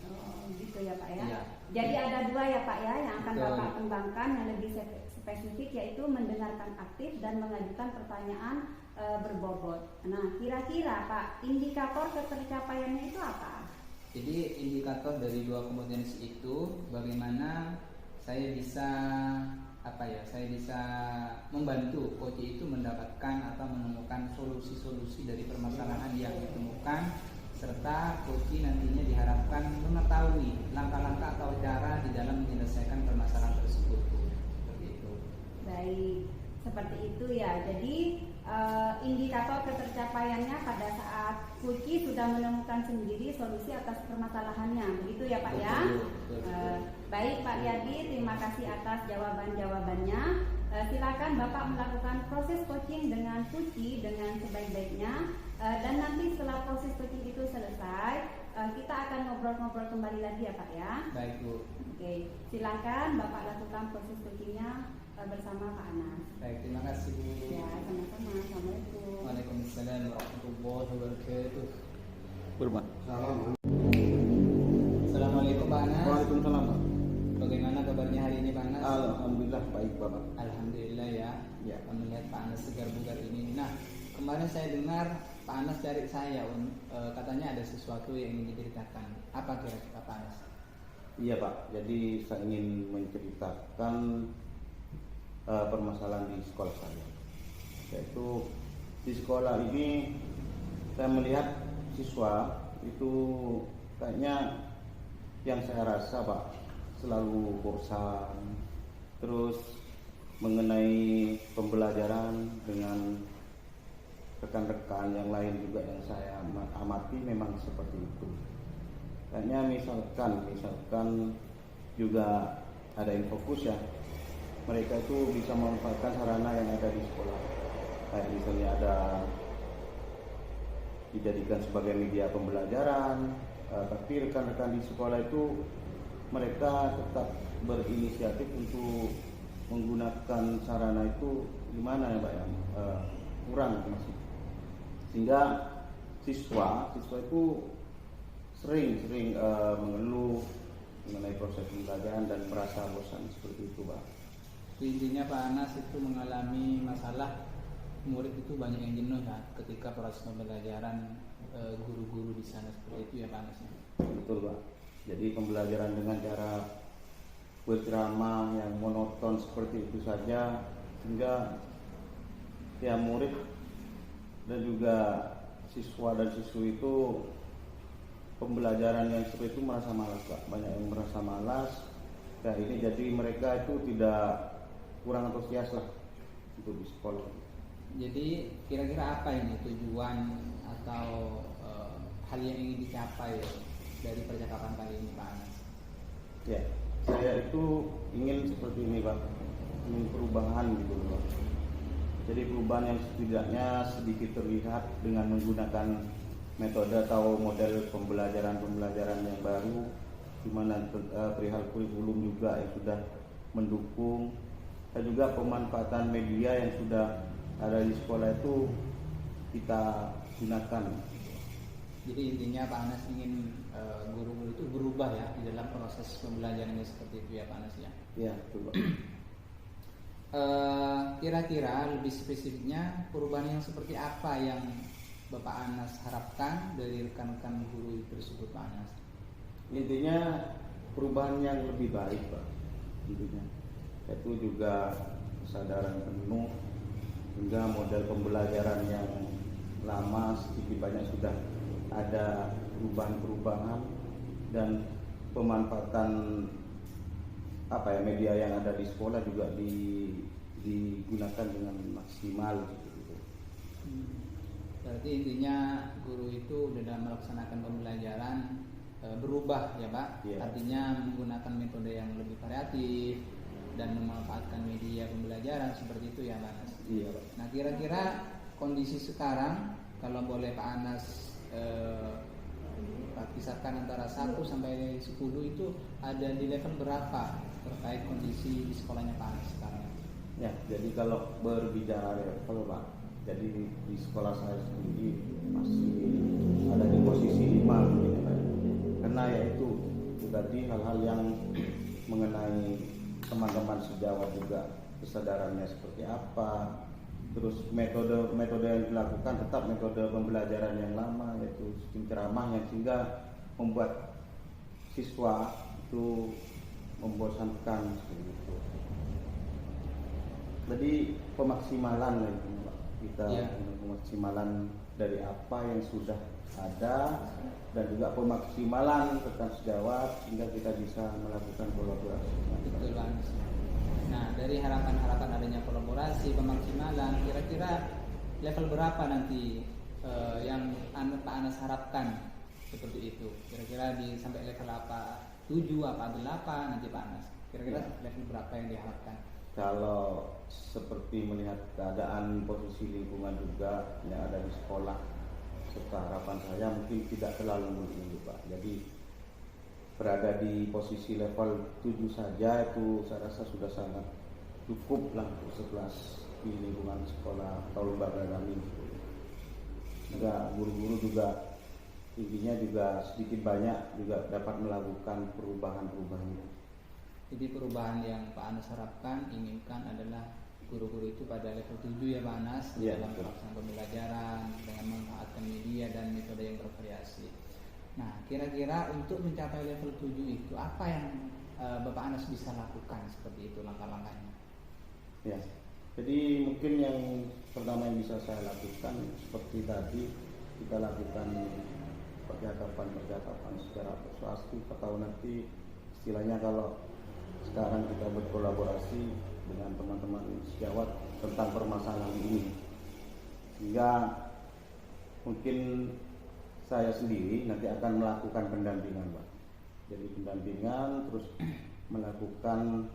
Oh, gitu ya Pak ya.
Iya.
Jadi ada 2 ya Pak ya yang akan
Betul.
Bapak kembangkan yang lebih spesifik, yaitu mendengarkan aktif dan mengajukan pertanyaan berbobot. Nah, kira-kira Pak, indikator ketercapaiannya itu apa?
Jadi indikator dari 2 kompetensi itu bagaimana saya bisa membantu coach itu mendapatkan atau menemukan solusi-solusi dari permasalahan yang ditemukan, serta coach nantinya diharapkan mengetahui langkah-langkah atau cara di dalam menyelesaikan permasalahan tersebut. Seperti itu.
Baik, seperti itu ya. Jadi indikator ketercapaiannya pada saat coach sudah menemukan sendiri solusi atas permasalahannya, begitu ya Pak ya.
Betul.
Baik Pak Riyadi, terima kasih atas jawabannya. Silakan Bapak melakukan proses coaching dengan coachee dengan sebaik-baiknya, dan nanti setelah proses coaching itu selesai, kita akan ngobrol-ngobrol kembali lagi ya Pak ya.
Baik Bu.
Oke, silakan Bapak lakukan proses coachingnya bersama Pak Anas.
Baik, terima kasih Bu.
Ya, sama-sama. Assalamualaikum.
Waalaikumsalam warahmatullahi wabarakatuh. Assalamualaikum Pak Anas.
Waalaikumsalam Pak.
Bagaimana kabarnya hari ini Pak Anas?
Alhamdulillah baik Bapak.
Alhamdulillah ya.
Ya.
Melihat Pak Anas segar bugar ini. Nah, kemarin saya dengar Pak Anas cari saya, katanya ada sesuatu yang ingin diceritakan. Apa kira-kira Pak Anas?
Iya Pak. Jadi saya ingin menceritakan permasalahan di sekolah saya. Yaitu di sekolah ini saya melihat siswa itu kayaknya yang saya rasa Pak selalu bosan, terus mengenai pembelajaran dengan rekan-rekan yang lain juga yang saya amati memang seperti itu. Kayaknya misalkan juga ada yang fokus ya, mereka itu bisa memanfaatkan sarana yang ada di sekolah. Kayak misalnya ada dijadikan sebagai media pembelajaran, tapi rekan-rekan di sekolah itu mereka tetap berinisiatif untuk menggunakan sarana itu gimana ya Pak ya, kurang masih, sehingga siswa itu sering mengeluh mengenai proses pembelajaran dan merasa bosan seperti itu Pak.
Intinya Pak Anas itu mengalami masalah murid itu banyak yang jenuh ya ketika proses pembelajaran guru-guru di sana seperti itu ya Pak Anas ya.
Betul Pak. Jadi pembelajaran dengan cara berceramah yang monoton seperti itu saja, sehingga ya murid dan juga siswa dan siswi itu pembelajaran yang seperti itu merasa malas Pak. Banyak yang merasa malas. Ya ini jadi mereka itu tidak kurang antusias lah untuk di sekolah.
Jadi kira-kira apa ini tujuan atau hal yang ingin dicapai dari percakapan kali ini Pak Anas?
Ya, saya itu ingin seperti ini Pak, ingin perubahan gitu Pak. Jadi perubahan yang setidaknya sedikit terlihat dengan menggunakan metode atau model pembelajaran yang baru, di mana perihal kurikulum juga yang sudah mendukung, dan juga pemanfaatan media yang sudah ada di sekolah itu kita gunakan.
Jadi intinya Pak Anas ingin guru-guru itu berubah ya di dalam proses pembelajarannya seperti itu ya Pak Anas ya.
Ya, betul Pak.
Kira-kira lebih spesifiknya perubahan yang seperti apa yang Bapak Anas harapkan dari rekan-rekan guru tersebut Pak Anas?
Intinya perubahan yang lebih baik Pak, intinya itu juga kesadaran penuh, hingga model pembelajaran yang lama sedikit banyak sudah ada perubahan-perubahan, dan pemanfaatan media yang ada di sekolah juga digunakan dengan maksimal gitu.
Berarti intinya guru itu dalam melaksanakan pembelajaran berubah ya Pak.
Yeah.
Artinya menggunakan metode yang lebih variatif dan memanfaatkan media pembelajaran seperti itu ya Pak Anas.
Iya Pak.
Nah kira-kira kondisi sekarang kalau boleh Pak Anas kisahkan antara 1 sampai 10 itu ada di level berapa terkait kondisi di sekolahnya Pak Anas sekarang?
Ya, jadi kalau berbicara level Pak, jadi di sekolah saya sendiri masih ada di posisi 5 gitu Pak. Karena yaitu tadi hal-hal yang mengenai teman-teman sejawat juga kesadarannya seperti apa, terus metode yang dilakukan tetap metode pembelajaran yang lama, yaitu sistem ceramah yang sehingga membuat siswa itu membosankan seperti itu. Jadi pemaksimalan kita pemaksimalan dari apa yang sudah ada, dan juga pemaksimalan rekan sejawat sehingga kita bisa melakukan kolaborasi.
Betul Pak Anas. Nah dari harapan-harapan adanya kolaborasi, pemaksimalan, kira-kira level berapa nanti yang Pak Anas harapkan seperti itu? Kira-kira sampai level apa? 7 apa 8 nanti Pak Anas? Kira-kira level berapa yang diharapkan?
Kalau seperti melihat keadaan posisi lingkungan juga yang ada di sekolah, serta harapan saya mungkin tidak terlalu muluk-muluk Pak. Jadi berada di posisi level 7 saja itu saya rasa sudah sangat cukup lah untuk sekelas di lingkungan sekolah atau lembaga kami. Juga guru-guru juga intinya juga sedikit banyak juga dapat melakukan perubahan-perubahan.
Jadi perubahan yang Pak Anas harapkan, inginkan adalah guru-guru itu pada level 7 ya Pak Anas, dalam pelaksanaan pembelajaran dengan memanfaatkan media dan metode yang bervariasi. Nah, kira-kira untuk mencapai level 7 itu apa yang Bapak Anas bisa lakukan seperti itu langkah-langkahnya?
Ya, jadi mungkin yang pertama yang bisa saya lakukan seperti tadi kita lakukan percakapan secara persuasif atau nanti istilahnya kalau sekarang kita berkolaborasi dengan teman-teman sejawat tentang permasalahan ini, sehingga mungkin saya sendiri nanti akan melakukan pendampingan Pak. Jadi pendampingan terus melakukan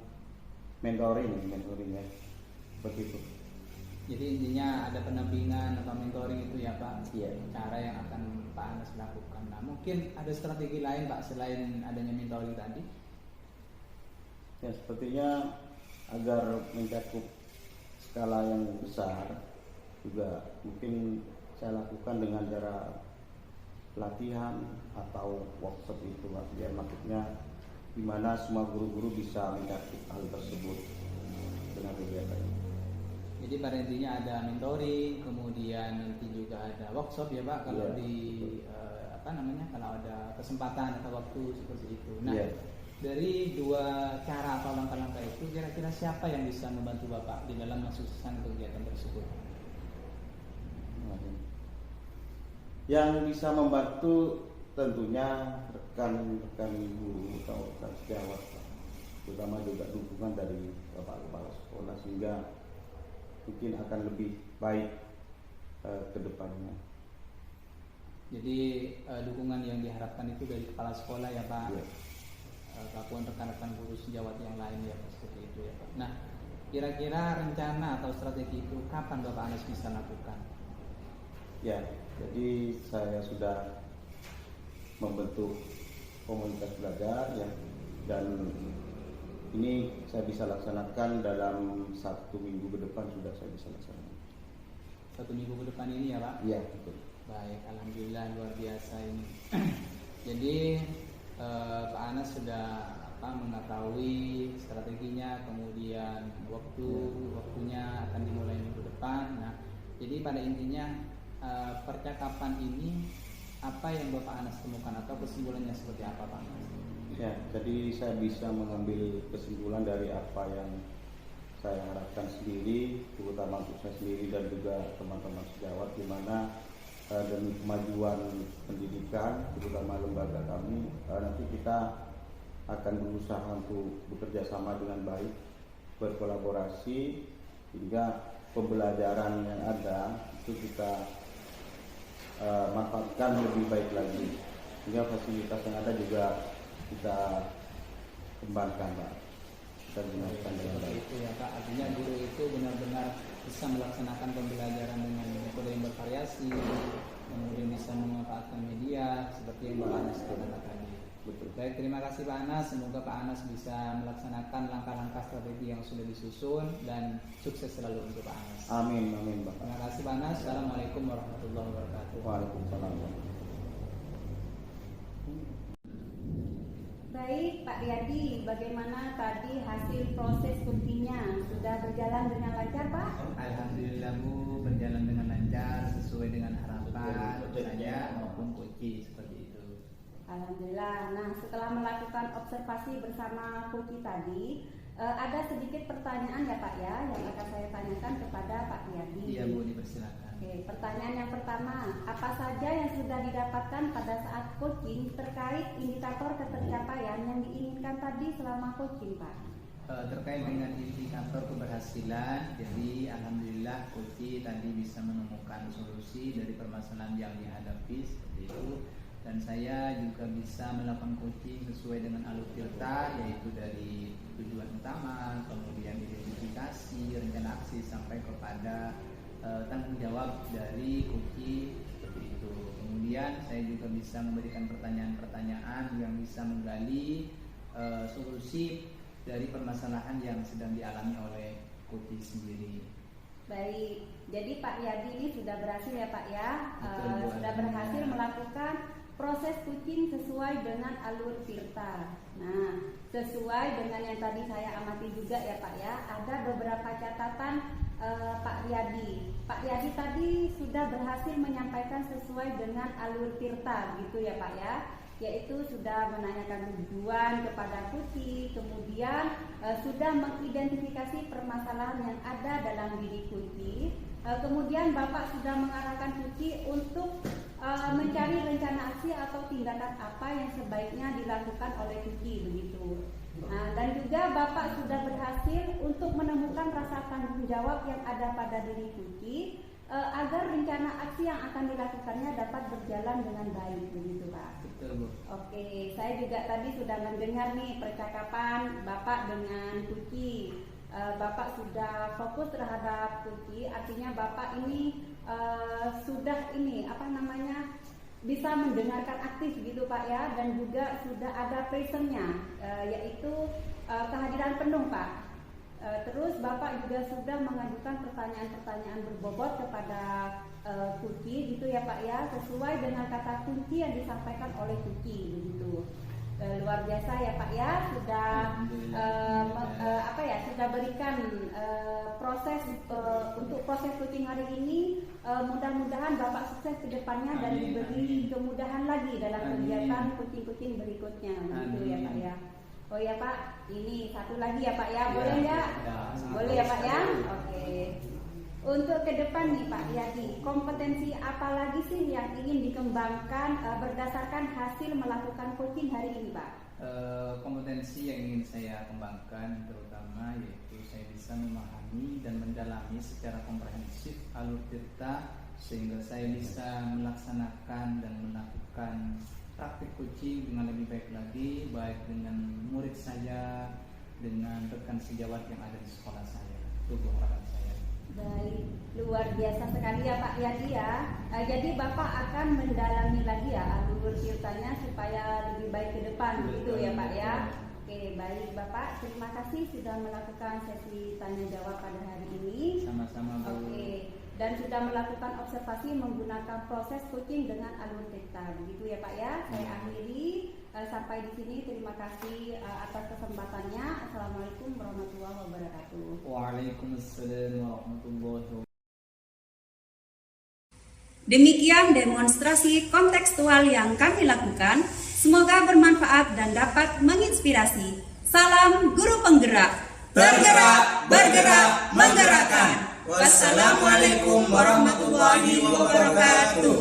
mentoring ya, seperti itu.
Jadi intinya ada pendampingan atau mentoring itu ya Pak,
Iya.
cara yang akan Pak Anas lakukan. Nah mungkin ada strategi lain Pak selain adanya mentoring tadi?
Ya sepertinya agar mencakup skala yang besar juga mungkin saya lakukan dengan cara pelatihan atau workshop itu Pak, biar maksudnya di mana semua guru-guru bisa mencakup hal tersebut dengan kegiatan.
Jadi Jadi pada intinya ada mentoring, kemudian nanti juga ada workshop ya Pak kalau
Iya,
di kalau ada kesempatan atau waktu seperti itu. Nah,
Iya.
dari dua cara atau langkah-langkah itu kira-kira siapa yang bisa membantu Bapak di dalam mensukseskan kegiatan tersebut?
Yang bisa membantu tentunya rekan-rekan guru atau rekan sejawat, terutama juga dukungan dari Bapak Kepala Sekolah sehingga mungkin akan lebih baik ke depannya.
Jadi dukungan yang diharapkan itu dari kepala sekolah ya Pak,
Ya.
Kawan rekan-rekan guru sejawat yang lain ya Pak, seperti itu ya Pak. Nah, kira-kira rencana atau strategi itu kapan Bapak Anas bisa lakukan?
Ya, jadi saya sudah membentuk komunitas belajar ya, dan ini saya bisa laksanakan dalam 1 minggu ke depan sudah saya bisa laksanakan.
1 minggu ke depan ini ya Pak?
Iya, betul.
Baik, alhamdulillah luar biasa ini. Jadi Pak Anas sudah mengetahui strateginya, kemudian waktunya akan dimulai minggu depan. Nah, jadi pada intinya percakapan ini apa yang Bapak Anas temukan atau kesimpulannya seperti apa Pak Anas?
Ya, jadi saya bisa mengambil kesimpulan dari apa yang saya harapkan sendiri, terutama untuk saya sendiri dan juga teman-teman sejawat, di mana demi kemajuan pendidikan, terutama lembaga kami, nanti kita akan berusaha untuk bekerja sama dengan baik, berkolaborasi, hingga pembelajaran yang ada itu kita manfaatkan lebih baik lagi, hingga fasilitas yang ada juga kita kembangkan, Pak. Kita gunakan dengan baik.
Itu ya Pak, artinya guru itu benar-benar bisa melaksanakan pembelajaran dengan metode yang bervariasi, kemudian bisa memanfaatkan media seperti yang Pak Anas katakan tadi.
Betul.
Baik, terima kasih Pak Anas. Semoga Pak Anas bisa melaksanakan langkah-langkah strategi yang sudah disusun dan sukses selalu untuk Pak Anas.
Amin, amin, Bapak.
Terima kasih Pak Anas. Assalamualaikum warahmatullahi wabarakatuh.
Waalaikumsalam.
Baik, Pak Riyadi, bagaimana tadi hasil proses kursinya? Sudah berjalan dengan lancar, Pak?
Alhamdulillah Bu, berjalan dengan lancar sesuai dengan harapan saya maupun Koci seperti itu.
Alhamdulillah. Nah, setelah melakukan observasi bersama Koci tadi, ada sedikit pertanyaan ya Pak ya, yang akan saya tanyakan kepada Pak Riyadi.
Iya Bu, dipersilakan.
Oke, pertanyaan yang pertama, apa saja yang sudah didapatkan pada saat coaching terkait indikator ketercapaian yang diinginkan tadi selama coaching, Pak?
Terkait dengan indikator keberhasilan, jadi alhamdulillah Koci tadi bisa menemukan solusi dari permasalahan yang dihadapi seperti itu, dan saya juga bisa melakukan coaching sesuai dengan alur tirta, yaitu dari tujuan utama, kemudian identifikasi, rencana aksi sampai kepada tanggung jawab dari Koci seperti itu. Kemudian saya juga bisa memberikan pertanyaan-pertanyaan yang bisa menggali solusi dari permasalahan yang sedang dialami oleh Koci sendiri.
Baik, jadi Pak Riyadi ini sudah berhasil ya Pak ya,
Betul, Bu.
sudah berhasil melakukan proses coaching sesuai dengan alur tirta. Nah, sesuai dengan yang tadi saya amati juga ya Pak ya, ada beberapa catatan Pak Riyadi. Pak Riyadi tadi sudah berhasil menyampaikan sesuai dengan alur tirta gitu ya Pak ya, yaitu sudah menanyakan tujuan kepada Koci, kemudian sudah mengidentifikasi permasalahan yang ada dalam diri Koci, kemudian Bapak sudah mengarahkan Koci untuk mencari rencana aksi atau tindakan apa yang sebaiknya dilakukan oleh Koci begitu. Nah, dan juga Bapak sudah berhasil untuk menemukan rasa tanggung jawab yang ada pada diri Koci agar rencana aksi yang akan dilakukannya dapat berjalan dengan baik begitu Pak.
Betul Bu.
Oke, saya juga tadi sudah mendengar nih percakapan Bapak dengan Koci. Bapak sudah fokus terhadap Koci, artinya Bapak ini sudah bisa mendengarkan aktif gitu Pak ya, dan juga sudah ada passionnya, yaitu kehadiran penuh Pak. Terus Bapak juga sudah mengajukan pertanyaan-pertanyaan berbobot kepada Koci gitu ya Pak ya, sesuai dengan kata kunci yang disampaikan oleh Koci begitu. Luar biasa ya Pak ya, sudah sudah berikan proses untuk proses coaching hari ini. Mudah-mudahan Bapak sukses ke depannya dan diberi kemudahan lagi dalam kegiatan coaching berikutnya, gitu ya Pak ya. Oh ya Pak, ini satu lagi ya Pak ya, boleh nggak? Boleh ya Pak ya? Oke. Untuk ke depan nih Pak Yadi, kompetensi apa lagi sih yang ingin dikembangkan berdasarkan hasil melakukan coaching hari ini Pak?
Kompetensi yang ingin saya kembangkan terutama yaitu saya bisa memahami dan mendalami secara komprehensif alur tirta sehingga saya bisa melaksanakan dan melakukan praktik coaching dengan lebih baik lagi, baik dengan murid saya, dengan rekan sejawat yang ada di sekolah saya. Itu harapan saya.
Baik, luar biasa sekali ya Pak Yadi ya. Jadi Bapak akan mendalami lagi ya alur tirtanya supaya lebih baik ke depan, gitu ya Pak ya. Oke, baik Bapak, terima kasih sudah melakukan sesi tanya jawab pada hari ini.
Sama-sama Bu.
Oke, dan sudah melakukan observasi menggunakan proses coaching dengan alur tirta, begitu ya Pak ya. Saya akhiri sampai di sini. Terima kasih atas kesempatannya. Assalamualaikum warahmatullahi wabarakatuh.
Waalaikumsalam warahmatullahi wabarakatuh.
Demikian demonstrasi kontekstual yang kami lakukan. Semoga bermanfaat dan dapat menginspirasi. Salam guru penggerak.
Tergerak, bergerak, menggerakkan. Wassalamualaikum warahmatullahi wabarakatuh.